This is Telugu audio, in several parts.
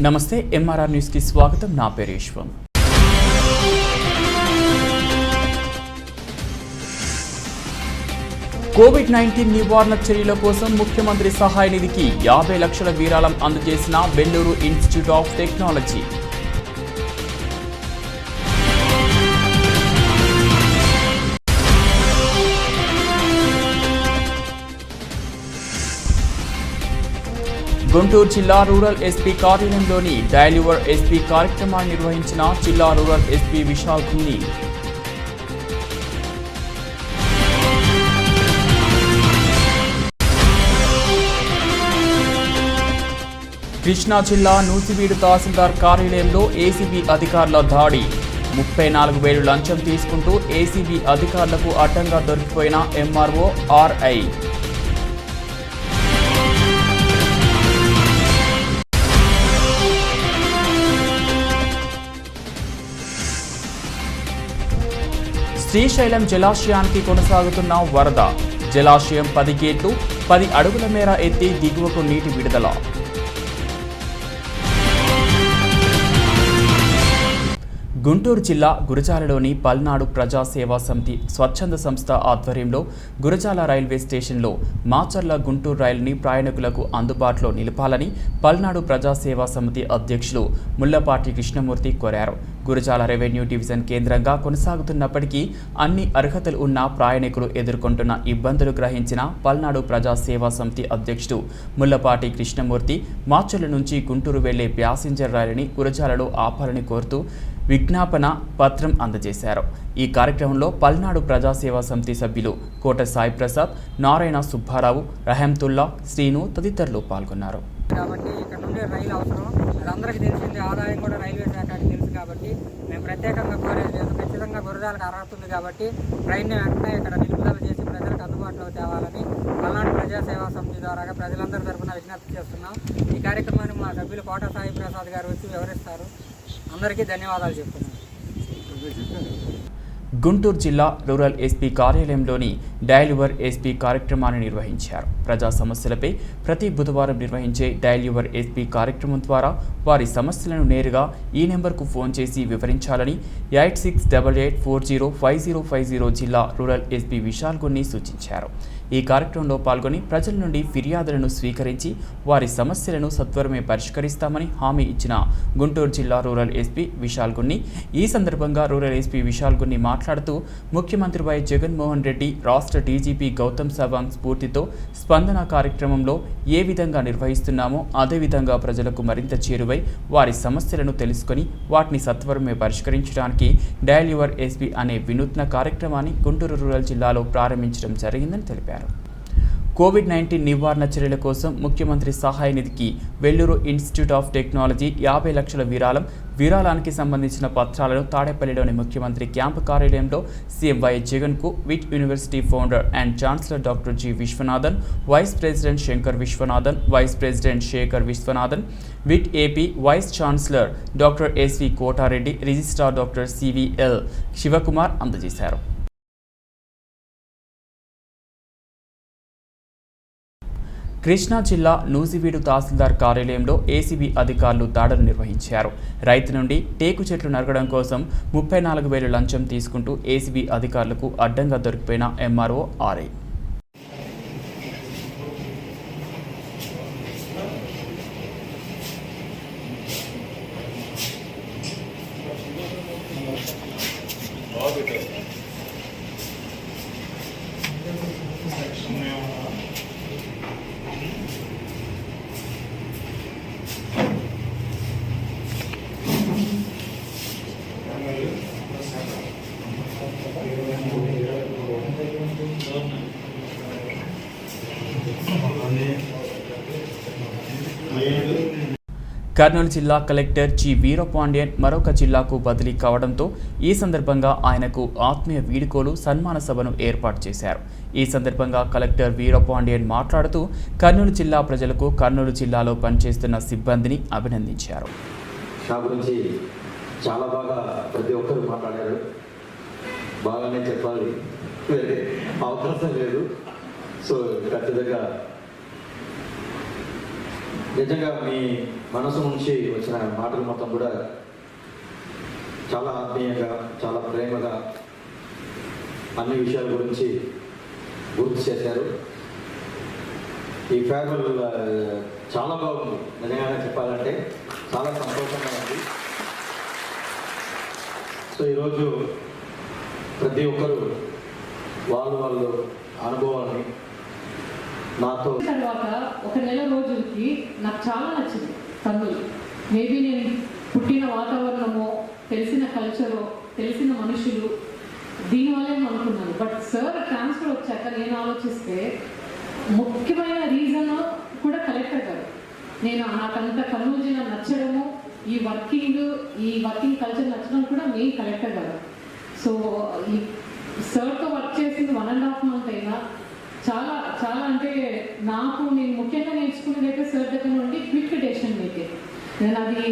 నమస్తే ఎంఆర్ఆర్ న్యూస్ కి స్వాగతం. నా పేరు ఈశ్వం. కోవిడ్-19 నివారణ చర్యల కోసం ముఖ్యమంత్రి సహాయ నిధికి 50 లక్షల విరాళం అందజేసిన Vellore Institute of Technology. Guntur జిల్లా రూరల్ ఎస్పీ కార్యాలయంలోని డయల్ యువర్ ఎస్పీ కార్యక్రమాన్ని నిర్వహించిన జిల్లా రూరల్ ఎస్పీ విశాల్ కున్ని. కృష్ణా జిల్లా నూజివీడు తహసీల్దార్ కార్యాలయంలో ఏసీబీ అధికారుల దాడి. 34,000 లంచం తీసుకుంటూ ఏసీబీ అధికారులకు అడ్డంగా దొరికిపోయిన ఎంఆర్ఓ ఆర్ఐ. శ్రీశైలం జలాశయానికి కొనసాగుతున్న వరద. జలాశయం 10 గేట్లు 10 అడుగుల మేర ఎత్తి దిగువకు నీటి విడుదల. గుంటూరు జిల్లా గురజాలలోని పల్నాడు ప్రజా సేవా సమితి స్వచ్ఛంద సంస్థ ఆధ్వర్యంలో గురజాల రైల్వే స్టేషన్లో మాచర్ల గుంటూరు రైలుని ప్రయాణికులకు అందుబాటులో నిలపాలని పల్నాడు ప్రజా సేవా సమితి అధ్యక్షులు ముల్లపాటి కృష్ణమూర్తి కోరారు. గురజాల రెవెన్యూ డివిజన్ కేంద్రంగా కొనసాగుతున్నప్పటికీ అన్ని అర్హతలు ఉన్న ప్రయాణికులు ఎదుర్కొంటున్న ఇబ్బందులు గ్రహించిన పల్నాడు ప్రజా సేవా సమితి అధ్యక్షుడు ముల్లపాటి కృష్ణమూర్తి మాచర్ల నుంచి గుంటూరు వెళ్లే ప్యాసింజర్ రైలుని గురజాలలో ఆపాలని కోరుతూ విజ్ఞాపన పత్రం అందజేశారు. ఈ కార్యక్రమంలో పల్నాడు ప్రజా సేవా సమితి సభ్యులు కోట సాయి ప్రసాద్, నారాయణ సుబ్బారావు, రహంతుల్లా, శ్రీను తదితరులు పాల్గొన్నారు. కాబట్టి ఇక్కడ నుండి రైలు అవసరం అది అందరికీ తెలిసింది. ఆదాయం కూడా రైల్వే శాఖకి తెలుసు కాబట్టి మేము ప్రత్యేకంగా కోరేది లేదు. ఖచ్చితంగా గురజాలకు అర్హత ఉంది కాబట్టి ట్రైన్ని వెంటనే ఇక్కడ నిలుపుదల చేసి ప్రజలకు అందుబాటులో తేవాలని పల్నాడు ప్రజా సేవా సమితి ద్వారా ప్రజలందరి తరఫున విజ్ఞప్తి చేస్తున్నాం. ఈ కార్యక్రమాన్ని మా సభ్యులు కోట సాయి ప్రసాద్ గారు వచ్చి వివరిస్తారు. అందరికీ ధన్యవాదాలు చెప్తున్నాను. గుంటూరు జిల్లా రూరల్ ఎస్పీ కార్యాలయంలోని డయల్ యువర్ ఎస్పీ కార్యక్రమాన్ని నిర్వహించారు. ప్రజా సమస్యలపై ప్రతి బుధవారం నిర్వహించే డయల్ యువర్ ఎస్పీ కార్యక్రమం ద్వారా వారి సమస్యలను నేరుగా ఈ నెంబర్కు ఫోన్ చేసి వివరించాలని 8688405050 జిల్లా రూరల్ ఎస్పీ విశాల్ గున్ని సూచించారు. ఈ కార్యక్రమంలో పాల్గొని ప్రజల నుండి ఫిర్యాదులను స్వీకరించి వారి సమస్యలను సత్వరమే పరిష్కరిస్తామని హామీ ఇచ్చిన గుంటూరు జిల్లా రూరల్ ఎస్పీ విశాల్ గున్ని ఈ సందర్భంగా రూరల్ ఎస్పీ విశాల్ గున్ని మాట్లాడుతూ ముఖ్యమంత్రి వై జగన్మోహన్ రెడ్డి, రాష్ట్ర డీజీపీ గౌతమ్ సవాంగ్ స్ఫూర్తితో స్పందన కార్యక్రమంలో ఏ విధంగా నిర్వహిస్తున్నామో అదేవిధంగా ప్రజలకు మరింత చేరువై వారి సమస్యలను తెలుసుకొని వాటిని సత్వరమే పరిష్కరించడానికి డయల్ యువర్ ఎస్పీ అనే వినూత్న కార్యక్రమాన్ని గుంటూరు రూరల్ జిల్లాలో ప్రారంభించడం జరిగిందని తెలిపారు. కోవిడ్-19 నివారణ చర్యల కోసం ముఖ్యమంత్రి సహాయ నిధికి వెల్లూరు ఇన్స్టిట్యూట్ ఆఫ్ టెక్నాలజీ 50 లక్షల విరాళానికి సంబంధించిన పత్రాలను తాడేపల్లిలోని ముఖ్యమంత్రి క్యాంపు కార్యాలయంలో సీఎం వైఎస్ జగన్కు VIT university founder and chancellor doctor G Viswanathan, vice president Shankar Viswanathan, vice president Sekhar Viswanathan, VIT AP vice chancellor doctor SV Kotareddy, registrar doctor CVL Sivakumar అందజేశారు. కృష్ణా జిల్లా నూజివీడు తహసీల్దార్ కార్యాలయంలో ఏసీబీ అధికారులు దాడులు నిర్వహించారు. రైతు నుండి టేకు చెట్లు నరకడం కోసం 34,000 లంచం తీసుకుంటూ ఏసీబీ అధికారులకు అడ్డంగా దొరికిపోయిన ఎంఆర్ఓ ఆర్ఐ. కర్నూలు జిల్లా కలెక్టర్ జి వీరపాండ్యన్ మరొక జిల్లాకు బదిలీ కావడంతో ఈ సందర్భంగా ఆయనకు ఆత్మీయ వీడ్కోలు సన్మాన సభను ఏర్పాటు చేశారు. ఈ సందర్భంగా కలెక్టర్ వీరపాండ్యన్ మాట్లాడుతూ కర్నూలు జిల్లా ప్రజలకు కర్నూలు జిల్లాలో పనిచేస్తున్న సిబ్బందిని అభినందించారు. చాలా బాగా ప్రతి ఒక్కరు మాట్లాడారు. బాగానే చెప్పాలి, అవకాశం లేదు. సో ఖచ్చితంగా నిజంగా మీ మనసు నుంచి వచ్చిన మాటలు మొత్తం కూడా చాలా ఆత్మీయంగా, చాలా ప్రేమగా అన్ని విషయాల గురించి గుర్తు చేశారు. ఈ ఫేర్వెల్ చాలా బాగుంది. నిజంగానే చెప్పాలంటే చాలా సంతోషంగా ఉంది. సో ఈరోజు ప్రతి ఒక్కరు వాళ్ళు అనుభవాన్ని నాతో తర్వాత ఒక నెల రోజులకి నాకు చాలా నచ్చింది కర్నూలు. మేబీ నేను పుట్టిన వాతావరణమో, తెలిసిన కల్చరో, తెలిసిన మనుషులు, దీనివల్లే అనుకున్నాను. బట్ సార్ ట్రాన్స్ఫర్ వచ్చాక నేను ఆలోచిస్తే ముఖ్యమైన రీజన్ కూడా కలెక్టర్ గారు. నాకంత కర్నూలు జిల్లా నచ్చడము, ఈ వర్కింగ్ కల్చర్ నచ్చడం కూడా మెయిన్ కలెక్టర్ గారు. సో ఈ సార్తో వర్క్ చేసింది 1.5 month అయినా చాలా చాలా అంటే నేను ముఖ్యంగా నేర్చుకున్నది అయితే సార్ దగ్గర నుండి క్విక్ డెసిషన్ మేకింగ్. నేను అది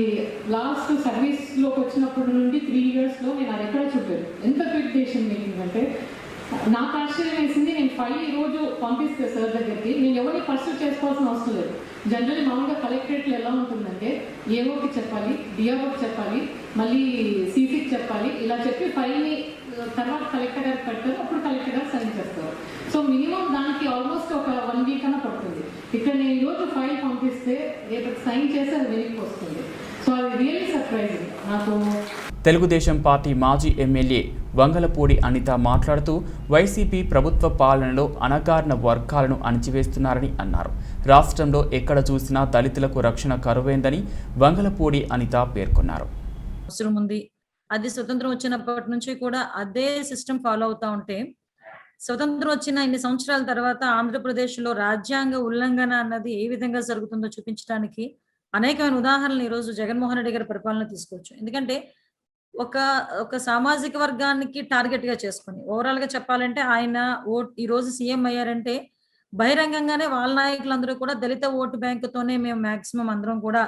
లాస్ట్ సర్వీస్లోకి వచ్చినప్పటి నుండి 3 yearsలో నేను అది ఎక్కడ చూపాను. ఎంత క్విక్ డెసిషన్ మేకింగ్ అంటే నాకు ఆశ్చర్యం వేసింది. నేను ఫైల్ ఈరోజు పంపిస్తే సార్ దగ్గరికి, నేను ఎవరిని పర్సూ చేసుకోవాల్సిన అవసరం లేదు. జనరల్లీ మామూలుగా కలెక్టరేట్లో ఎలా ఉంటుందంటే ఏఓకి చెప్పాలి, డిఆర్ఓకి చెప్పాలి, మళ్ళీ సీసీకి చెప్పాలి, ఇలా చెప్పి ఫైల్ని తర్వాత కలెక్టర్ గారికి పెడతారు, అప్పుడు కలెక్టర్ గారు సైన్ చేస్తారు. సో మినిమం దానికి ఆల్మోస్ట్ ఒక 1 week అన్న పడుతుంది. ఇక్కడ నేను ఈరోజు ఫైల్ పంపిస్తే రేపు సైన్ చేసి అది వెనక్కి వస్తుంది. సో అది రియల్లీ సర్ప్రైజింగ్ నాకు. తెలుగుదేశం పార్టీ మాజీ ఎమ్మెల్యే వంగలపూడి అనిత మాట్లాడుతూ వైసీపీ ప్రభుత్వ పాలనలో అణగారిన వర్గాలను అణిచివేస్తున్నారని అన్నారు. రాష్ట్రంలో ఎక్కడ చూసినా దళితులకు రక్షణ కరువైందని వంగలపూడి అనిత పేర్కొన్నారు. అవసరం ఉంది. అది స్వతంత్రం వచ్చినప్పటి నుంచి కూడా అదే సిస్టమ్ ఫాలో అవుతా ఉంటే, స్వతంత్రం వచ్చిన ఇన్ని సంవత్సరాల తర్వాత ఆంధ్రప్రదేశ్లో రాజ్యాంగ ఉల్లంఘన అన్నది ఏ విధంగా జరుగుతుందో చూపించడానికి అనేకమైన ఉదాహరణలు ఈరోజు జగన్మోహన్ రెడ్డి గారి పరిపాలన తీసుకోవచ్చు. ఎందుకంటే ఒక సామాజిక వర్గానికి టార్గెట్ గా చేసుకుని ఓవరాల్ గా చెప్పాలంటే ఆయన ఈ రోజు సీఎం అయ్యారంటే బహిరంగంగానే వాళ్ళ నాయకులందరూ కూడా దళిత ఓటు బ్యాంకుతోనే మేము మాక్సిమం అందరం కూడా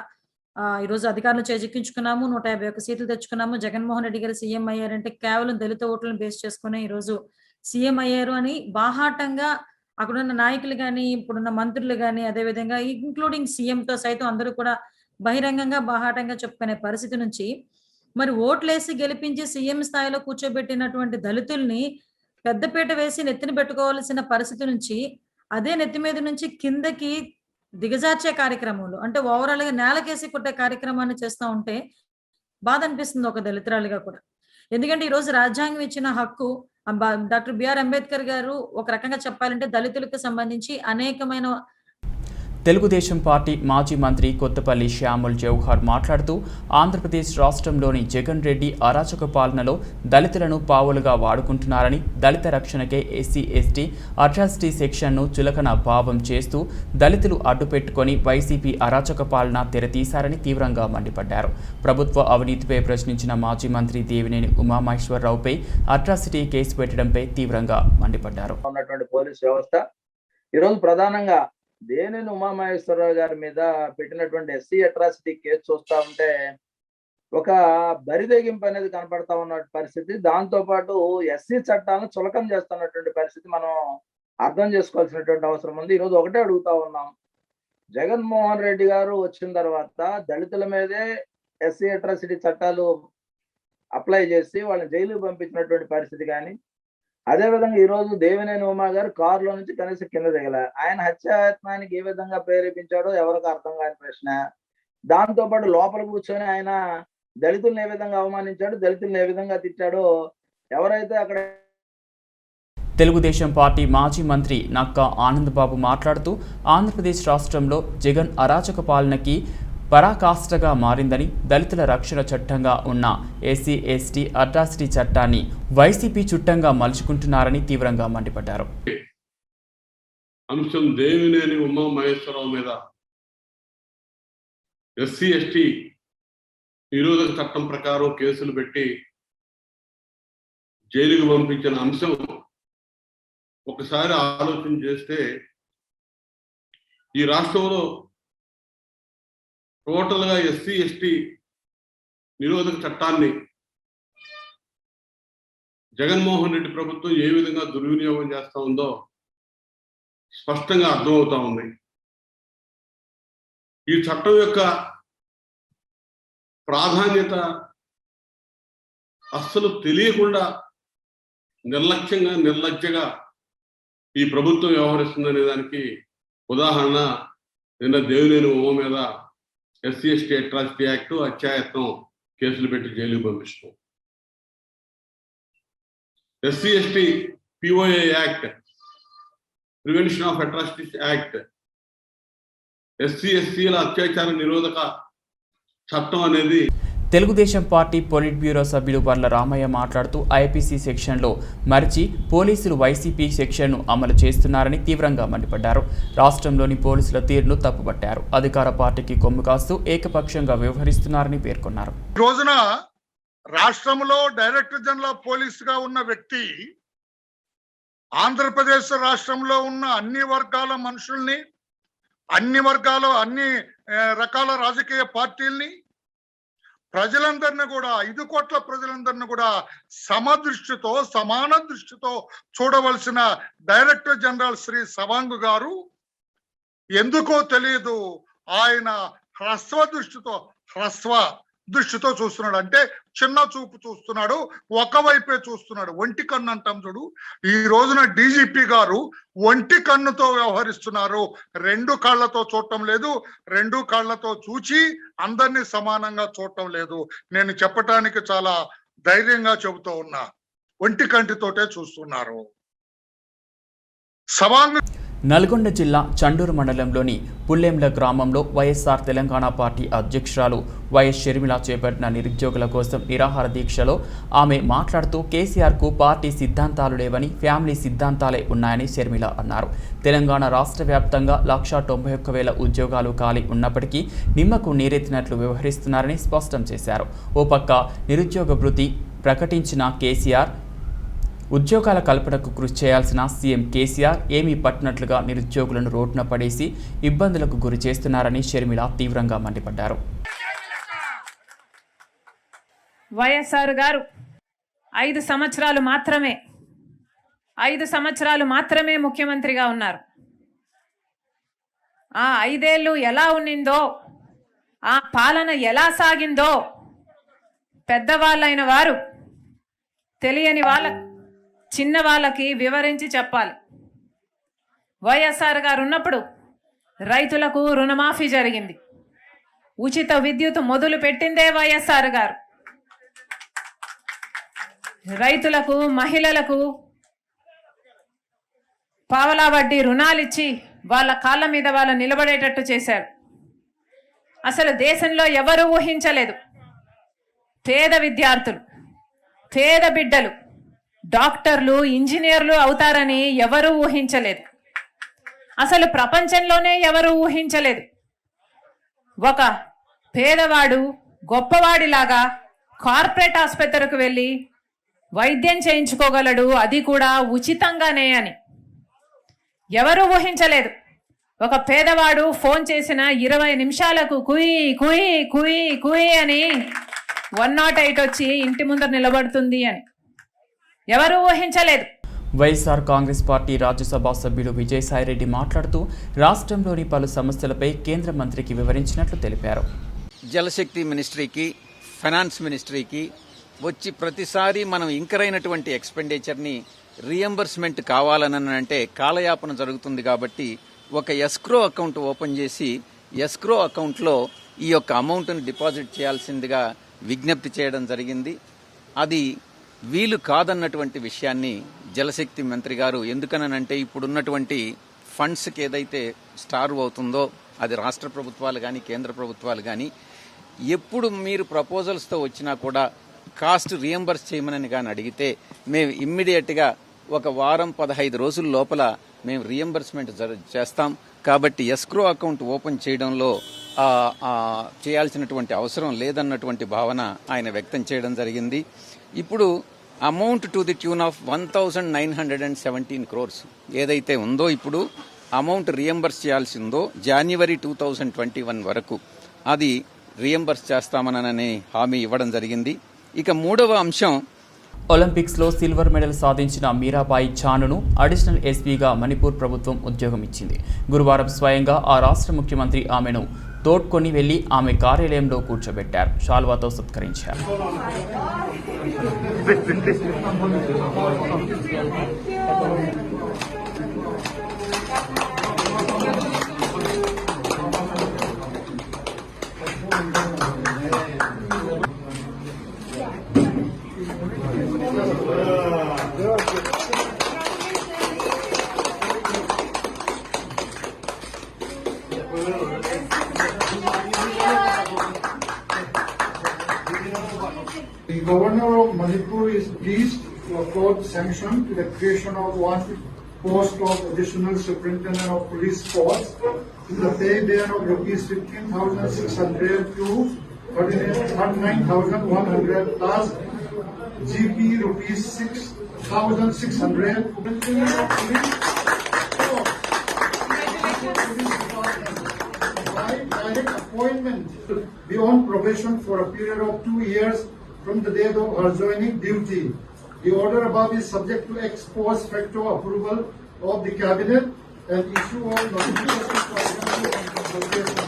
ఈరోజు అధికారులు చేజిక్కించుకున్నాము, 151 సీట్లు తెచ్చుకున్నాము. జగన్మోహన్ రెడ్డి గారు సీఎం అయ్యారంటే కేవలం దళిత ఓట్లను బేస్ చేసుకునే ఈరోజు సీఎం అయ్యారు అని బాహాటంగా అక్కడున్న నాయకులు కానీ, ఇప్పుడున్న మంత్రులు కానీ, అదేవిధంగా ఇంక్లూడింగ్ సీఎంతో సైతం అందరూ కూడా బహిరంగంగా బాహాటంగా చెప్పుకునే పరిస్థితి నుంచి మరి ఓట్లేసి గెలిపించి సీఎం స్థాయిలో కూర్చోబెట్టినటువంటి దళితుల్ని పెద్దపీట వేసి నెత్తిన పెట్టుకోవాల్సిన పరిస్థితి నుంచి అదే నెత్తి మీద నుంచి కిందకి దిగజార్చే కార్యక్రమంలో, అంటే ఓవరాల్ గా నేలకేసి కొట్టే కార్యక్రమాన్ని చేస్తూ ఉంటే బాధ అనిపిస్తుంది ఒక దళితురాలిగా కూడా. ఎందుకంటే ఈ రోజు రాజ్యాంగం ఇచ్చిన హక్కు డాక్టర్ బిఆర్ అంబేద్కర్ గారు ఒక రకంగా చెప్పాలంటే దళితులకు సంబంధించి అనేకమైన. తెలుగుదేశం పార్టీ మాజీ మంత్రి కొత్తపల్లి శ్యాముల్ జవహర్ మాట్లాడుతూ ఆంధ్రప్రదేశ్ రాష్ట్రంలోని జగన్ రెడ్డి అరాచక పాలనలో దళితులను పావులుగా వాడుకుంటున్నారని, దళిత రక్షణకే ఎస్సీ ఎస్టీ అట్రాసిటీ సెక్షన్ను చులకన భావం చేస్తూ దళితులు అడ్డుపెట్టుకొని వైసీపీ అరాచక పాలన తెరతీశారని తీవ్రంగా మండిపడ్డారు. ప్రభుత్వ అవినీతిపై ప్రశ్నించిన మాజీ మంత్రి దేవినేని ఉమామహేశ్వరరావుపై అట్రాసిటీ కేసు పెట్టడంపై తీవ్రంగా మండిపడ్డారు. పోలీస్ వ్యవస్థ ఈరోజు ప్రధానంగా దేవినేని ఉమామహేశ్వరరావు గారి మీద పెట్టినటువంటి ఎస్సీ అట్రాసిటీ కేసు చూస్తా ఉంటే ఒక బరిదెగింపు అనేది కనపడతా ఉన్న పరిస్థితి. దాంతో పాటు ఎస్సీ చట్టాలను చులకం చేస్తున్నటువంటి పరిస్థితి మనం అర్థం చేసుకోవాల్సినటువంటి అవసరం ఉంది. ఈరోజు ఒకటే అడుగుతా ఉన్నాం, జగన్మోహన్ రెడ్డి గారు వచ్చిన తర్వాత దళితుల మీదే ఎస్సీ అట్రాసిటీ చట్టాలు అప్లై చేసి వాళ్ళని జైలుకు పంపించినటువంటి పరిస్థితి కానీ, అదేవిధంగా ఈ రోజు దేవినేని ఉమా గారు కారులో నుంచి కనీసం కింద దిగల. ఆయన హత్యాయత్నానికి ఏ విధంగా ప్రేరేపించాడో ఎవరికి అర్థం కాని ప్రశ్న. దాంతో పాటు లోపల కూర్చొని ఆయన దళితులను ఏ విధంగా అవమానించాడు, దళితులను ఏ విధంగా తిట్టాడో ఎవరైతే అక్కడ. తెలుగుదేశం పార్టీ మాజీ మంత్రి నక్కా ఆనందబాబు మాట్లాడుతూ ఆంధ్రప్రదేశ్ రాష్ట్రంలో జగన్ అరాచక పాలనకి పరాకాష్ఠగా మారిందని, దళితుల రక్షణ చట్టంగా ఉన్న ఎస్సీ ఎస్టీ అట్రాసిటీ చట్టాన్ని వైసీపీ చుట్టంగా మలుచుకుంటున్నారని తీవ్రంగా మండిపడ్డారు. అంశం దేవినేని ఉమామహేశ్వరరావు మీద ఎస్సీ ఎస్టీ నిరోధక చట్టం ప్రకారం కేసులు పెట్టి జైలుకు పంపించిన అంశం ఒకసారి ఆలోచన చేస్తే ఈ రాష్ట్రంలో టోటల్గా ఎస్సీ ఎస్టీ నిరోధక చట్టాన్ని జగన్మోహన్ రెడ్డి ప్రభుత్వం ఏ విధంగా దుర్వినియోగం చేస్తూ ఉందో స్పష్టంగా అర్థమవుతా ఉంది. ఈ చట్టం యొక్క ప్రాధాన్యత అస్సలు తెలియకుండా నిర్లజ్జగా ఈ ప్రభుత్వం వ్యవహరిస్తుందనే దానికి ఉదాహరణ నిన్న దేవినేని ఉమ మీద ఎస్సీ ఎస్టీ అట్రాసిటీ యాక్ట్ అత్యాయత్నం కేసులు పెట్టి జైలుకి పంపిస్తాం. SC ST POA act, prevention of atrocities act, SC ఎస్టీల అత్యాచార నిరోధక చట్టం అనేది తెలుగుదేశం పార్టీ పొలిట్ బ్యూరో సభ్యులు వర్ల రామయ్య మాట్లాడుతూ ఐపీసీ సెక్షన్లో మరిచి పోలీసులు వైసీపీ సెక్షన్ను అమలు చేస్తున్నారని తీవ్రంగా మండిపడ్డారు. రాష్ట్రంలోని పోలీసుల తీరును తప్పుపట్టారు. అధికార పార్టీకి కొమ్ము కాస్తూ ఏకపక్షంగా వ్యవహరిస్తున్నారని పేర్కొన్నారు. ఈ రోజున రాష్ట్రంలో డైరెక్టర్ జనరల్ ఆఫ్ పోలీసుగా ఉన్న వ్యక్తి ఆంధ్రప్రదేశ్ రాష్ట్రంలో ఉన్న అన్ని వర్గాల మనుషుల్ని, అన్ని రకాల రాజకీయ పార్టీల్ని, ప్రజలందరినీ కూడా 5 కోట్ల ప్రజలందరినీ కూడా సమదృష్టితో, సమాన దృష్టితో చూడవలసిన డైరెక్టర్ జనరల్ శ్రీ సవాంగ్ గారు ఎందుకో తెలియదు ఆయన హ్రస్వ దృష్టితో చూస్తున్నాడు. అంటే చిన్న చూపు చూస్తున్నాడు, ఒకవైపే చూస్తున్నాడు. ఒంటి కన్ను అంటాం చూడు, ఈ రోజున డీజీపీ గారు ఒంటి కన్నుతో వ్యవహరిస్తున్నారు. 2 కాళ్లతో చూడటం లేదు, 2 కాళ్లతో చూచి అందరినీ సమానంగా చూడటం లేదు. నేను చెప్పటానికి చాలా ధైర్యంగా చెబుతూ ఉన్నా, ఒంటి కంటితోటే చూస్తున్నారు. సవాంగ్ నల్గొండ జిల్లా చండూరు మండలంలోని పుల్లెంల గ్రామంలో వైఎస్ఆర్ తెలంగాణ పార్టీ అధ్యక్షురాలు వైఎస్ షర్మిల చేపట్టిన నిరుద్యోగుల కోసం నిరాహార దీక్షలో ఆమె మాట్లాడుతూ కేసీఆర్కు పార్టీ సిద్ధాంతాలు లేవని, ఫ్యామిలీ సిద్ధాంతాలే ఉన్నాయని షర్మిల అన్నారు. తెలంగాణ రాష్ట్ర వ్యాప్తంగా 191,000 ఉద్యోగాలు ఖాళీ ఉన్నప్పటికీ నిమ్మకు నీరెత్తినట్లు వ్యవహరిస్తున్నారని స్పష్టం చేశారు. ఓ పక్క నిరుద్యోగ భృతి ప్రకటించిన కేసీఆర్, ఉద్యోగాల కల్పనకు కృషి చేయాల్సిన సీఎం కేసీఆర్ ఏమీ పట్టినట్లుగా నిరుద్యోగులను రోడ్డున పడేసి ఇబ్బందులకు గురి చేస్తున్నారని షర్మిల తీవ్రంగా మండిపడ్డారు. వైఎస్ఆర్ గారు 5 సంవత్సరాలు మాత్రమే ముఖ్యమంత్రిగా ఉన్నారు. ఆ 5 ఏళ్ళు ఎలా ఉన్నిందో, ఆ పాలన ఎలా సాగిందో పెద్దవాళ్ళైన వారు తెలియని చిన్న వాళ్ళకి వివరించి చెప్పాలి. వైఎస్ఆర్ గారు ఉన్నప్పుడు రైతులకు రుణమాఫీ జరిగింది. ఉచిత విద్యుత్ మొదలు పెట్టిందే వైఎస్ఆర్ గారు. రైతులకు, మహిళలకు పావలా వడ్డీ రుణాలిచ్చి వాళ్ళ కాళ్ళ మీద వాళ్ళు నిలబడేటట్టు చేశారు. అసలు దేశంలో ఎవరు ఊహించలేదు పేద విద్యార్థులు, పేద బిడ్డలు డాక్టర్లు, ఇంజనీర్లు అవుతారని ఎవరు ఊహించలేదు. అసలు ప్రపంచంలోనే ఎవరు ఊహించలేదు. ఒక పేదవాడు గొప్పవాడిలాగా కార్పొరేట్ ఆసుపత్రికి వెళ్ళి వైద్యం చేయించుకోగలడు, అది కూడా ఉచితంగానే అని ఎవరు ఊహించలేదు. ఒక పేదవాడు ఫోన్ చేసిన 20 నిమిషాలకు కుయి కుయి కుయి కుయి అని 108 వచ్చి ఇంటి ముందర నిలబడుతుంది అని ఎవరు ఊహించలేదు. వైఎస్ఆర్ కాంగ్రెస్ పార్టీ రాజ్యసభ సభ్యుడు విజయసాయిరెడ్డి మాట్లాడుతూ రాష్ట్రంలోని పలు సమస్యలపై కేంద్ర మంత్రికి వివరించినట్లు తెలిపారు. జలశక్తి మినిస్ట్రీకి, ఫైనాన్స్ మినిస్ట్రీకి వచ్చి ప్రతిసారి మనం ఇంకరైనటువంటి ఎక్స్పెండిచర్ని రీఎంబర్స్మెంట్ కావాలని అంటే కాలయాపన జరుగుతుంది. కాబట్టి ఒక ఎస్క్రో అకౌంట్ ఓపెన్ చేసి ఎస్క్రో అకౌంట్లో ఈ యొక్క అమౌంట్ని డిపాజిట్ చేయాల్సిందిగా విజ్ఞప్తి చేయడం జరిగింది. అది వీలు కాదన్నటువంటి విషయాన్ని జలశక్తి మంత్రి గారు, ఎందుకనంటే ఇప్పుడున్నటువంటి ఫండ్స్కి ఏదైతే స్టార్ అవుతుందో అది రాష్ట్ర ప్రభుత్వాలు కానీ కేంద్ర ప్రభుత్వాలు కానీ ఎప్పుడు మీరు ప్రపోజల్స్తో వచ్చినా కూడా కాస్ట్ రీఎంబర్స్ చేయమని కానీ అడిగితే మేము ఇమ్మీడియట్గా ఒక వారం 15 రోజుల లోపల మేము రీఎంబర్స్మెంట్ చేస్తాం. కాబట్టి ఎస్క్రో అకౌంట్ ఓపెన్ చేయడంలో చేయాల్సినటువంటి అవసరం లేదన్నటువంటి భావన ఆయన వ్యక్తం చేయడం జరిగింది. ఇప్పుడు amount to the tune of 1917 crores ఏదైతే ఉందో ఇప్పుడు అమౌంట్ రీఎంబర్స్ చేయాల్సి ఉందో జనవరి 2021 వరకు అది రీఎంబర్స్ చేస్తామనని హామీ ఇవ్వడం జరిగింది. ఇక 3వ అంశం, ఒలింపిక్స్లో సిల్వర్ మెడల్ సాధించిన మీరాబాయి చానును అడిషనల్ ఎస్పీగా మణిపూర్ ప్రభుత్వం ఉద్యోగం ఇచ్చింది. గురువారం స్వయంగా ఆ రాష్ట్ర ముఖ్యమంత్రి ఆమెను తోడ్కొని వెళ్లి ఆమె కార్యాలయంలో కూర్చోబెట్టారు. శాల్వాతో సత్కరించారు. The Governor of Manipur is pleased to accord sanction to the creation of one post of Additional Superintendent of Police Force to the pay band of rupees 15,600 to 39,100 plus GP rupees 6,600. By direct appointment beyond probation for a period of 2 years from the date of her joining duty. The order above is subject to ex post facto approval of the Cabinet and issue of notification for consultation.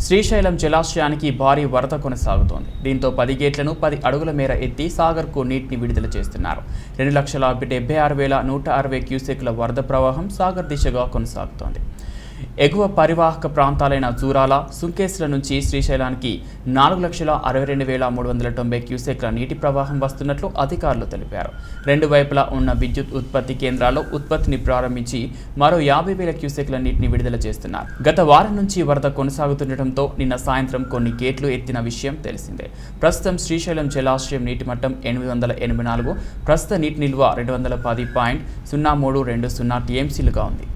Srisailam జలాశయానికి భారీ వరద కొనసాగుతోంది. దీంతో 10 గేట్లను 10 అడుగుల మేర ఎత్తి సాగర్కు నీటిని విడుదల చేస్తున్నారు. 2,76,160 క్యూసెక్ల వరద ప్రవాహం సాగర్ దిశగా కొనసాగుతోంది. ఎగువ పరివాహక ప్రాంతాలైన జూరాల, సుంకేశ్ల నుంచి శ్రీశైలానికి 4,62,390 క్యూసెక్ల నీటి ప్రవాహం వస్తున్నట్లు అధికారులు తెలిపారు. 2 వైపులా ఉన్న విద్యుత్ ఉత్పత్తి కేంద్రాల్లో ఉత్పత్తిని ప్రారంభించి మరో 50,000 క్యూసెక్ల నీటిని విడుదల చేస్తున్నారు. గత వారం నుంచి వరద కొనసాగుతుండటంతో నిన్న సాయంత్రం కొన్ని గేట్లు ఎత్తిన విషయం తెలిసిందే. ప్రస్తుతం శ్రీశైలం జలాశయం నీటి మట్టం 884, ప్రస్తుత నీటి నిల్వ 210.0320 టీఎంసీలుగా ఉంది.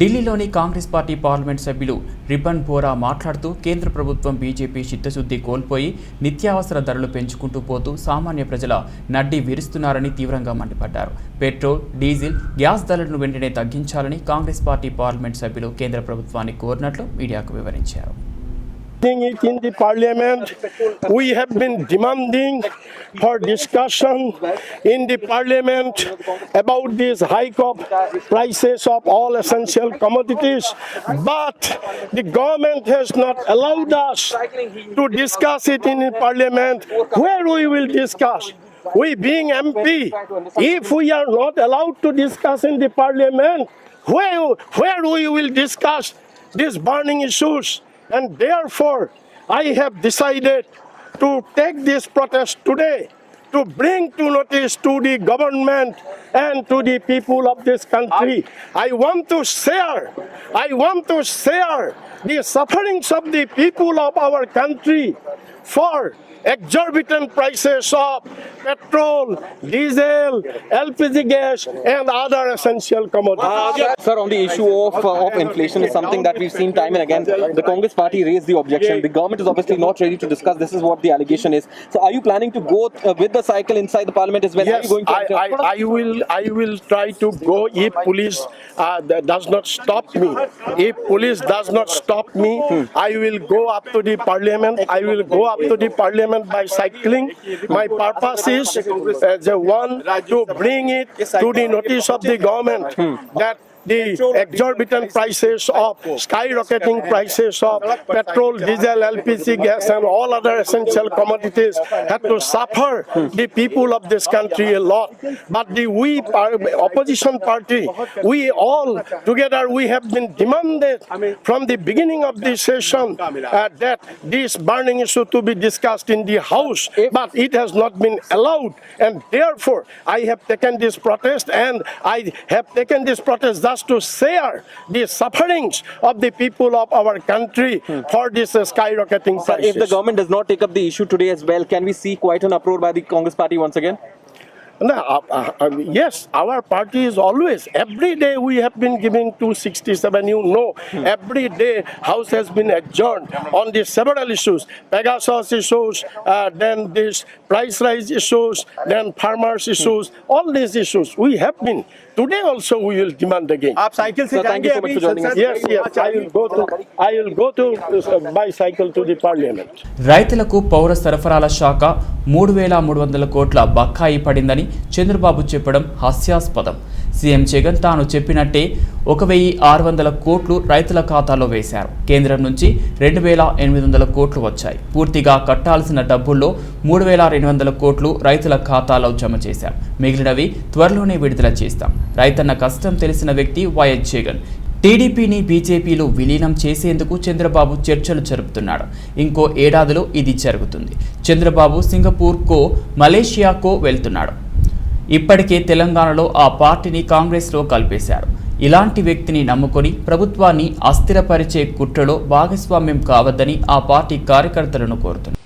ఢిల్లీలోని కాంగ్రెస్ పార్టీ పార్లమెంట్ సభ్యులు రిపన్ బోరా మాట్లాడుతూ కేంద్ర ప్రభుత్వం బీజేపీ చిత్తశుద్ధి కోల్పోయి నిత్యావసర ధరలు పెంచుకుంటూ పోతూ సామాన్య ప్రజల నడ్డి విరుస్తున్నారని తీవ్రంగా మండిపడ్డారు. పెట్రోల్, డీజిల్, గ్యాస్ ధరలను వెంటనే తగ్గించాలని కాంగ్రెస్ పార్టీ పార్లమెంట్ సభ్యులు కేంద్ర ప్రభుత్వాన్ని కోరినట్లు మీడియాకు వివరించారు. It in the parliament, we have been demanding for discussion in the parliament about this hike of prices of all essential commodities, but the government has not allowed us to discuss it in the parliament. Where we will discuss? We being MP, if we are not allowed to discuss in the parliament, where we will discuss these burning issues? And therefore, I have decided to take this protest today to bring to notice to the government and to the people of this country. I want to share the sufferings of the people of our country for exorbitant prices of petrol, diesel, LPG gas and other essential commodities. Sir, on the issue of inflation is something that we've seen time and again. The Congress party raised the objection. The government is obviously not ready to discuss. This is what the allegation is. So are you planning to go with the cycle inside the parliament as well? Yes, I will try to go if police does not stop me. If police does not stop me, I will go up to the parliament. I will go up to the parliament by cycling. My purpose is the one to bring it to the notice of the government that the exorbitant prices of skyrocketing prices of petrol, diesel, LPG gas and all other essential commodities have to suffer the people of this country a lot. But we opposition party, we all together we have been demanded from the beginning of this session that this burning issue to be discussed in the House, but it has not been allowed, and therefore I have taken this protest, and I have taken this protest just to share the sufferings of the people of our country for this skyrocketing prices. If the government does not take up the issue today as well, can we see quite an uproar by the Congress party once again? No, yes, our party is always, every day we have been giving 267. You know, every day House has been adjourned on these several issues, Pegasus issues, then this price rise issues, then farmers issues, all these issues we have been. Today also we will demand again. आप साइकिल से thank you so much for joining us. Yes, I will go to bicycle to the parliament. రైతులకు పౌర సరఫరాల శాఖ 3,300 కోట్ల బకాయి పడిందని చంద్రబాబు చెప్పడం హాస్యాస్పదం. సీఎం జగన్ తాను చెప్పినట్టే 1,600 కోట్లు రైతుల ఖాతాలో వేశారు. కేంద్రం నుంచి 2,800 కోట్లు వచ్చాయి. పూర్తిగా కట్టాల్సిన డబ్బుల్లో 3,200 కోట్లు రైతుల ఖాతాలో జమ చేశాం. మిగిలినవి త్వరలోనే విడుదల చేస్తాం. రైతన్న కష్టం తెలిసిన వ్యక్తి వైఎస్ జగన్. టీడీపీని బీజేపీలో విలీనం చేసేందుకు చంద్రబాబు చర్చలు జరుపుతున్నాడు. ఇంకో ఏడాదిలో ఇది జరుగుతుంది. చంద్రబాబు సింగపూర్కో మలేషియాకో వెళ్తున్నాడు. ఇప్పటికే తెలంగాణలో ఆ పార్టీని కాంగ్రెస్లో కలిపేశారు. ఇలాంటి వ్యక్తిని నమ్ముకొని ప్రభుత్వాన్ని అస్థిరపరిచే కుట్రలో భాగస్వామ్యం కావద్దని ఆ పార్టీ కార్యకర్తలను కోరుతున్నారు.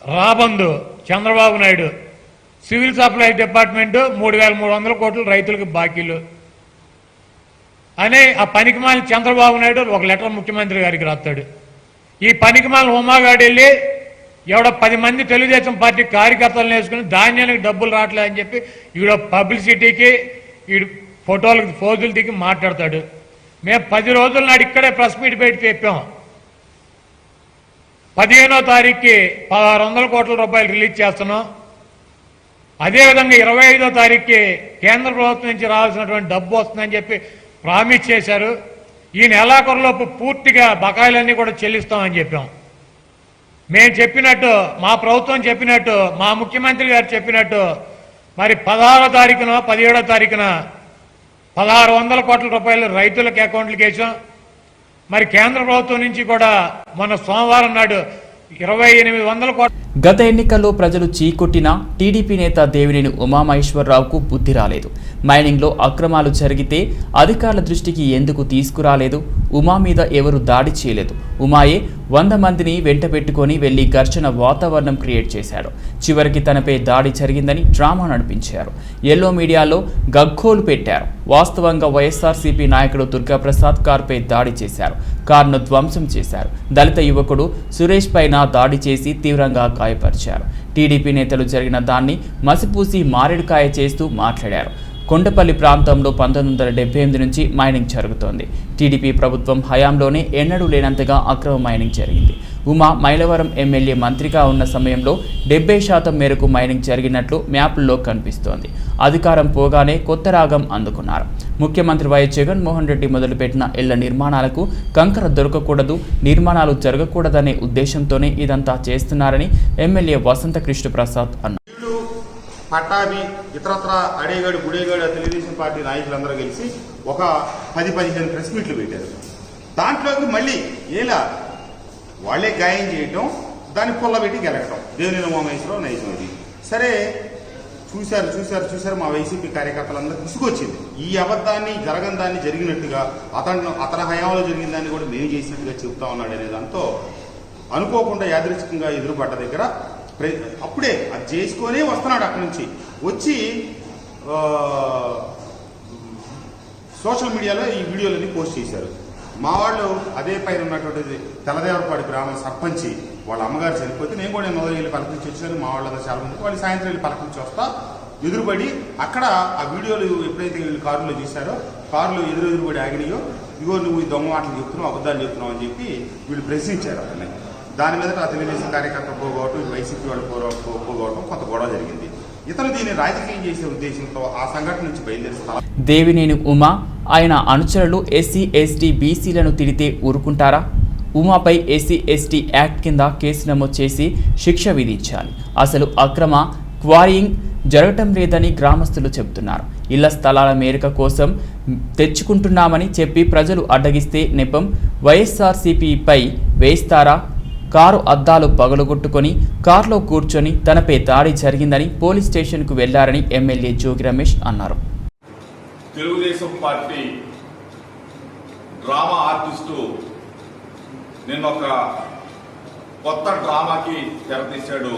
రాబందు Chandrababu Naidu civil supplies department 3,300 కోట్లు రైతులకు బాకీలు అనే ఆ పనికిమాలిన చంద్రబాబు నాయుడు ఒక లెటర్ ముఖ్యమంత్రి గారికి రాస్తాడు. ఈ పనికిమాలిన ఉమాగాడు వెళ్ళి ఎవడో 10 మంది తెలుగుదేశం పార్టీ కార్యకర్తలను వేసుకుని ధాన్యానికి డబ్బులు రావట్లేదు అని చెప్పి ఈడ పబ్లిసిటీకి ఈడు ఫోటోలకు ఫోజులు దిగి మాట్లాడతాడు. మేము 10 రోజుల నాడు ఇక్కడే ప్రెస్ మీట్ పెట్టి చెప్పాం. 15వ తారీఖుకి 1,600 కోట్ల రూపాయలు రిలీజ్ చేస్తున్నాం. అదేవిధంగా 25వ తారీఖుకి కేంద్ర ప్రభుత్వం నుంచి రావాల్సినటువంటి డబ్బు వస్తుందని చెప్పి ప్రామిస్ చేశారు. ఈ నెలాఖరులోపు పూర్తిగా బకాయిలన్నీ కూడా చెల్లిస్తామని చెప్పాం. మేము చెప్పినట్టు, మా ప్రభుత్వం చెప్పినట్టు, మా ముఖ్యమంత్రి గారు చెప్పినట్టు మరి 16వ తారీఖున 17వ తారీఖున 1,600 కోట్ల రూపాయలు రైతులకు అకౌంట్లకు వేసాం. మరి కేంద్ర ప్రభుత్వం నుంచి కూడా మొన్న సోమవారం నాడు 2,800 కోట్ల. గత ఎన్నికల్లో ప్రజలు చీకొట్టిన టీడీపీ నేత దేవినేని ఉమామహేశ్వరరావుకు బుద్ధి రాలేదు. మైనింగ్లో అక్రమాలు జరిగితే అధికారుల దృష్టికి ఎందుకు తీసుకురాలేదు? ఉమా మీద ఎవరు దాడి చేయలేదు. ఉమాయే 100 మందిని వెంట పెట్టుకొని వెళ్లి ఘర్షణ వాతావరణం క్రియేట్ చేశాడు. చివరికి తనపై దాడి జరిగిందని డ్రామా నడిపించారు. ఎల్లో మీడియాలో గగ్గోలు పెట్టారు. వాస్తవంగా వైఎస్ఆర్సీపీ నాయకుడు దుర్గాప్రసాద్ కారుపై దాడి చేశారు. కారును ధ్వంసం చేశారు. దళిత యువకుడు సురేష్ పైన దాడి చేసి తీవ్రంగా గాయపరిచారు. టీడీపీ నేతలు జరిగిన దాన్ని మసిపూసి మారేడుకాయ చేస్తూ మాట్లాడారు. కొండపల్లి ప్రాంతంలో 1978 నుంచి మైనింగ్ జరుగుతోంది. టీడీపీ ప్రభుత్వం హయాంలోనే ఎన్నడూ లేనంతగా అక్రమ మైనింగ్ జరిగింది. ఉమా మైలవరం ఎమ్మెల్యే మంత్రిగా ఉన్న సమయంలో 70% మేరకు మైనింగ్ జరిగినట్లు మ్యాప్ల్లో కనిపిస్తోంది. అధికారం పోగానే కొత్త రాగం అందుకున్నారు. ముఖ్యమంత్రి వైఎస్ జగన్మోహన్ రెడ్డి మొదలుపెట్టిన ఇళ్ల నిర్మాణాలకు కంకర దొరకకూడదు, నిర్మాణాలు జరగకూడదనే ఉద్దేశంతోనే ఇదంతా చేస్తున్నారని ఎమ్మెల్యే వసంత కృష్ణప్రసాద్ అన్నారు. పట్టాభి ఇతరత్ర అడేగాడు గుడేగాడు తెలుగుదేశం పార్టీ నాయకులందరూ కలిసి ఒక 10-15 ప్రెస్ మీట్లు పెట్టారు. దాంట్లోకి మళ్ళీ ఏలా వాళ్లే గాయం చేయటం, దాన్ని పుల్లబెట్టి గెలగటం దేవినేని ఉమామహేశ్వరరావు నైజం అది. సరే చూశారు మా వైసీపీ కార్యకర్తలందరూ విసుగొచ్చింది. ఈ అబద్ధాన్ని జరగని దాన్ని జరిగినట్టుగా అతని హయాంలో జరిగిన దాన్ని కూడా మేము చేసినట్టుగా చెబుతా ఉన్నాడు అనే దాంతో అనుకోకుండా యాదృచ్ఛికంగా ఎదురుపడ్డ దగ్గర అప్పుడే అది చేసుకొనే వస్తున్నాడు. అక్కడి నుంచి వచ్చి సోషల్ మీడియాలో ఈ వీడియోలన్నీ పోస్ట్ చేశారు. మా వాళ్ళు అదే పైన ఉన్నటువంటి తెల్లదేవరపాడు గ్రామం సర్పంచి వాళ్ళ అమ్మగారు చనిపోతే నేను కూడా మొదలు వెళ్ళి పలకరించి వచ్చాను. మా వాళ్ళంతా చాలా మంది వాళ్ళు సాయంత్రం వెళ్ళి పలకరించి వస్తా ఎదురుపడి అక్కడ ఆ వీడియోలు ఎప్పుడైతే వీళ్ళు కారులో చూశారో కారులో ఎదురుపడి ఆగినాయో, ఇగో నువ్వు ఈ దొంగ మాటలు చెప్తున్నావు, అబద్ధాలు చెప్తున్నావు అని చెప్పి వీళ్ళు ప్రశ్నించారు అతన్ని. దాని మీద ఆ తెలుగుదేశం కార్యకర్త పోగొట్టడం, వైసీపీ వాళ్ళు పోగొట్టడం కొంత గొడవ జరిగింది. ఇతను దీన్ని రాజకీయం చేసే ఉద్దేశంతో ఆ సంఘటన నుంచి బయలుదేరుస్తారు. దేవినేని ఉమా ఆయన అనుచరులు ఎస్సీ ఎస్టీ బీసీలను తిడితే ఊరుకుంటారా? ఉమాపై ఎస్సీ ఎస్టీ యాక్ట్ కింద కేసు నమోదు చేసి శిక్ష విధించాలి. అసలు అక్రమ క్వారీయింగ్ జరగటం లేదని గ్రామస్తులు చెబుతున్నారు. ఇళ్ల స్థలాల మేరక కోసం తెచ్చుకుంటున్నామని చెప్పి ప్రజలు అడ్డగిస్తే నెపం వైఎస్ఆర్సీపీపై వేస్తారా? కారు అద్దాలు పగలగొట్టుకొని కారులో కూర్చొని తనపై దాడి జరిగిందని పోలీస్ స్టేషన్కు వెళ్లారని ఎమ్మెల్యే జోగి రమేష్ అన్నారు. తెలుగుదేశం పార్టీ డ్రామా ఆర్టిస్టు నిన్న ఒక కొత్త డ్రామాకి తెరతీశాడు.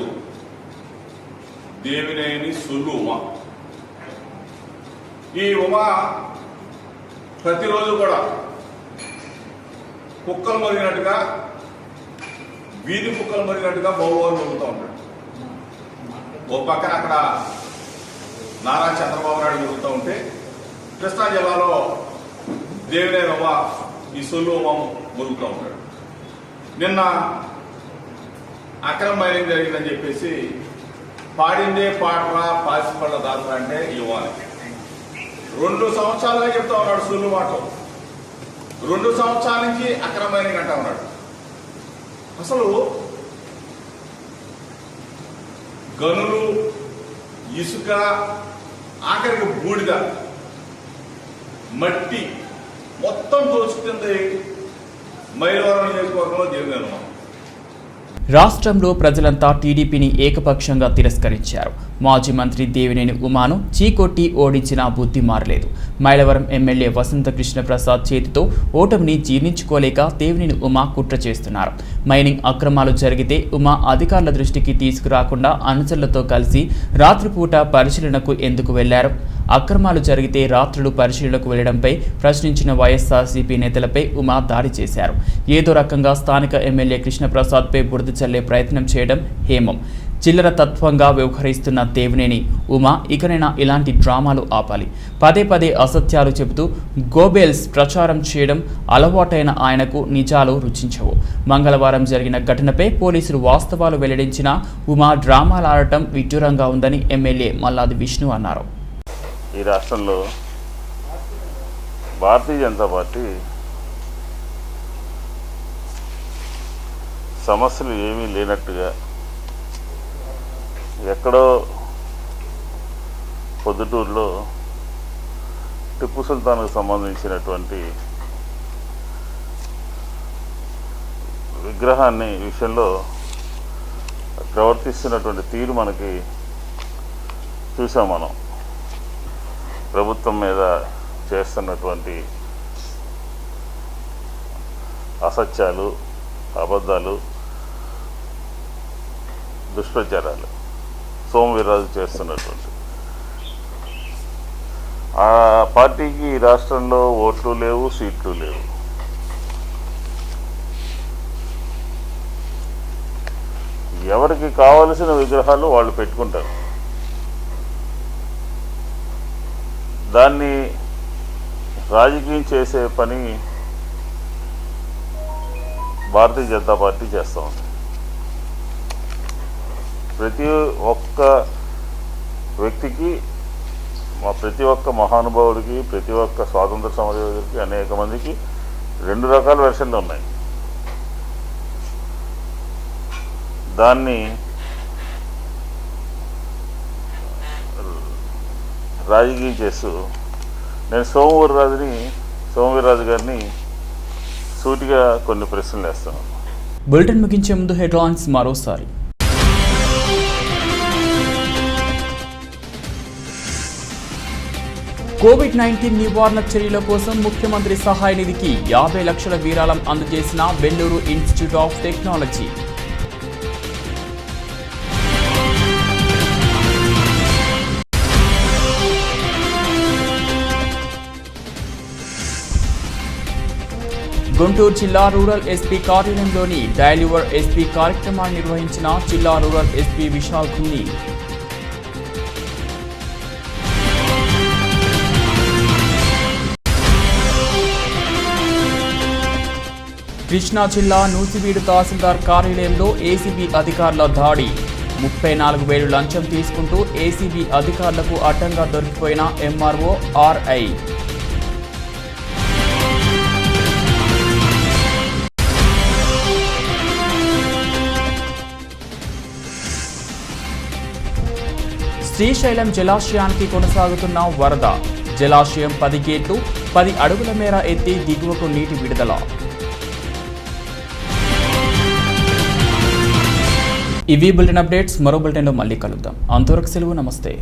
దేవినేని సుల్లు ఉమా. ఈ ఉమా ప్రతిరోజు కూడా కుక్కలు మరిగినట్టుగా, వీధి కుక్కలు మరిగినట్టుగా బహువారు మరుగుతూ ఉంటాడు. ఓ పక్కన అక్కడ నారా చంద్రబాబు నాయుడు మరుగుతూ ఉంటే, కృష్ణా జిల్లాలో దేవినేని ఉమా, ఈ సొల్లు ఉమా మరుగుతూ ఉంటాడు. నిన్న అక్రమ మైనింగ్ జరిగిందని చెప్పేసి పాడిందే పాటరా పాసిపళ్ళ దాతరా అంటే ఇవ్వాలి. 2 సంవత్సరాలుగా చెప్తా ఉన్నాడు సొల్లు మాటలు. 2 సంవత్సరాల నుంచి అక్రమ మైనింగ్ అంటా ఉన్నాడు. అసలు గనులు, ఇసుక, ఆఖరికి బూడిద, మట్టి మొత్తం దోచుకుంది మైలవరం నియోజకవర్గంలో దేవినేని ఉమా. రాష్ట్రంలో ప్రజలంతా టీడీపీని ఏకపక్షంగా తిరస్కరించారు. మాజీ మంత్రి దేవినేని ఉమాను చీకొట్టి ఓడించిన బుద్ధి మారలేదు. మైలవరం ఎమ్మెల్యే వసంతకృష్ణ ప్రసాద్ చేతితో ఓటమిని జీర్ణించుకోలేక దేవినేని ఉమా కుట్ర చేస్తున్నారు. మైనింగ్ అక్రమాలు జరిగితే ఉమా అధికారుల దృష్టికి తీసుకురాకుండా అనుచరులతో కలిసి రాత్రిపూట పరిశీలనకు ఎందుకు వెళ్లారు? అక్రమాలు జరిగితే రాత్రులు పరిశీలనకు వెళ్లడంపై ప్రశ్నించిన వైఎస్ఆర్సీపీ నేతలపై ఉమా దాడి చేశారు. ఏదో రకంగా స్థానిక ఎమ్మెల్యే కృష్ణప్రసాద్పై బురద చల్లే ప్రయత్నం చేయడం హేమం. చిల్లర తత్వంగా వ్యవహరిస్తున్న దేవినేని ఉమా ఇకనైనా ఇలాంటి డ్రామాలు ఆపాలి. పదే పదే అసత్యాలు చెబుతూ గోబెల్స్ ప్రచారం చేయడం అలవాటైన ఆయనకు నిజాలు రుచించవు. మంగళవారం జరిగిన ఘటనపై పోలీసులు వాస్తవాలు వెల్లడించిన ఉమా డ్రామాలాడటం విడ్డూరంగా ఉందని ఎమ్మెల్యే మల్లాది విష్ణు అన్నారు. ఈ రాష్ట్రంలో భారతీయ జనతా పార్టీ సమస్యలు ఏమీ లేనట్టుగా ఎక్కడో పొద్దుటూరులో టిప్పు సుల్తాన్కు సంబంధించినటువంటి విగ్రహాన్ని విషయంలో ప్రవర్తిస్తున్నటువంటి తీరు మనకి చూసాం. మనం ప్రభుత్వం మీద చేస్తున్నటువంటి అసత్యాలు, అబద్ధాలు, దుష్ప్రచారాలు, సోమవీర్రాజు చేస్తున్నటువంటి ఆ పార్టీకి ఈ రాష్ట్రంలో ఓట్లు లేవు, సీట్లు లేవు. ఎవరికి కావలసిన విగ్రహాలు వాళ్ళు పెట్టుకుంటారు. దాన్ని రాజకీయం చేసే పని భారతీయ జనతా పార్టీ చేస్తూ ఉంది. ప్రతి ఒక్క వ్యక్తికి, ప్రతి ఒక్క మహానుభావుడికి, ప్రతి ఒక్క స్వాతంత్ర సమరయోధుడికి, అనేక మందికి 2 రకాల వెర్షన్లు ఉన్నాయి. దాన్ని రాజకీయం చేస్తూ నేను సోమవీర్రాజు గారిని సూటిగా కొన్ని ప్రశ్నలు వేస్తున్నాను. బులెటిన్ ముగించే ముందు హెడ్లైన్స్ మరోసారి. కోవిడ్-19 నివారణ చర్యల కోసం ముఖ్యమంత్రి సహాయ నిధికి 50 లక్షల విరాళం అందజేసిన Vellore Institute of Technology. Guntur జిల్లా రూరల్ ఎస్పీ కార్యాలయంలోని డైలివర్ ఎస్పీ కార్యక్రమాన్ని నిర్వహించిన జిల్లా రూరల్ ఎస్పీ విశాల్ ఘున్ని. కృష్ణా జిల్లా నూజివీడు తహసీల్దార్ కార్యాలయంలో ఏసీబీ అధికారుల దాడి. 34,000 లంచం తీసుకుంటూ ఏసీబీ అధికారులకు అడ్డంగా దొరికిపోయిన ఎంఆర్ఓ ఆర్ఐ. శ్రీశైలం జలాశయానికి కొనసాగుతున్న వరద. జలాశయం 10 గేట్లు 10 అడుగుల మేర ఎత్తి దిగువకు నీటి విడుదల. ఇవి బులెటిన్ అప్డేట్స్. మరో బులెటిన్లో మళ్ళీ కలుద్దాం. అంతవరకు సెలవు. నమస్తే.